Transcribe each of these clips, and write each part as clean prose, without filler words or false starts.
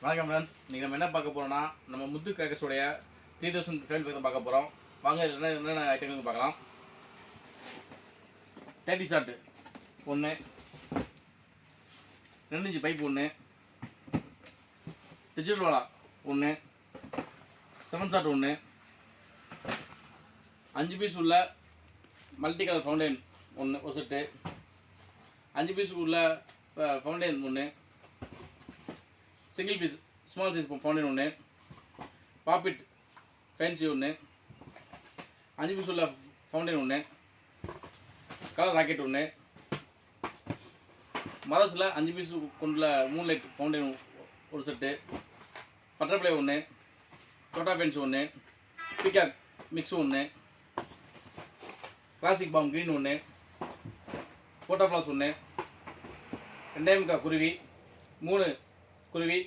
வணக்கம் ஃப்ரெண்ட்ஸ், இன்றைக்கி நம்ம என்ன பார்க்க போகிறோம்னா நம்ம முத்து கிராக்கர்ஸோடைய 3000 ஃபேன் பேக் பார்க்க போகிறோம். வாங்க என்னென்ன ஐட்டங்கள் பார்க்கலாம். 30 ஷாட்டு ஒன்று, 2 இன்ச்சு பைப் ஒன்று, டிஜிட்டல் வாலா ஒன்று, 7 ஷாட் ஒன்று, 5 பீஸ் உள்ள மல்டி கலர் ஃபவுண்டைன் ஒன்று ஒரு செட்டு, 5 பீஸ் உள்ள ஃபவுண்டைன் ஒன்று, single piece small size fountain ஒன்று, பாப்பிட் ஃபேன்சி ஒன்று, 5 பீஸ் உள்ள ஃபவுண்டைன் ஒன்று, கலர் ராக்கெட் ஒன்று, மதர்ஸில் 5 பீஸ் கொண்டுள்ள மூன்லைட் ஃபவுண்டைன் ஒரு செட்டு, பட்டர்ஃப்ளை ஒன்று, டோட்டா ஃபேன்சி ஒன்று, பிகாக் மிக்ஸ் ஒன்று, கிளாசிக் பாம் க்ரீன் ஒன்று, போட்டோஃப்ளாஸ் ஒன்று, 2 குருவி, 3 குருவி,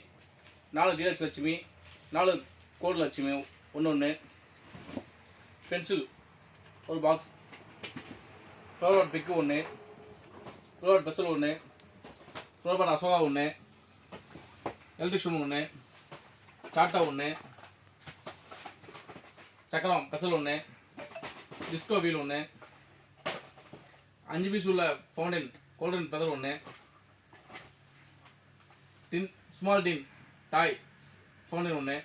4 டீலக்ஸ் லட்சுமி, 4 கோல்டு லட்சுமி ஒன்று, பென்சில் ஒரு பாக்ஸ், ஃப்ளவர் பிக்கு ஒன்று, ஃப்ளவர் பெசல் ஒன்று, ஃப்ளவர் அசோகா ஒன்று, எலக்ட்ரிக் ஷூன் ஒன்று, சாட்டா ஒன்று, சக்கரம் பெசல் ஒன்று, டிஸ்கோ வீல் ஒன்று, 5 பீஸ் உள்ள ஃபவுண்டைன் கோல்டன் பெதர் ஒன்று, டின் ஸ்மால் டின் டாய் ஃபவுண்டைன் ஒன்று,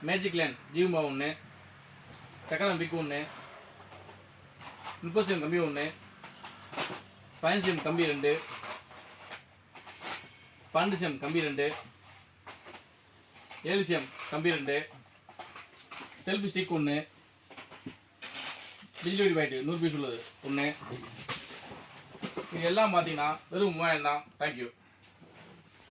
மேஜிக் லேண்ட் ஜீவம்பா ஒன்று, சக்கரம் பிக்கு ஒன்று, 30 cm கம்பி ஒன்று, 15 cm கம்பி 2, 12 cm கம்பி 2, 7 cm கம்பி 2, செல்ஃபி ஸ்டிக் ஒன்று, டிஜிட்டல் பைட்டு 100 பீஸ் உள்ளது ஒன்று. இது எல்லாம் பார்த்தீங்கன்னா வெறும் 3000 தான். தேங்க்யூ.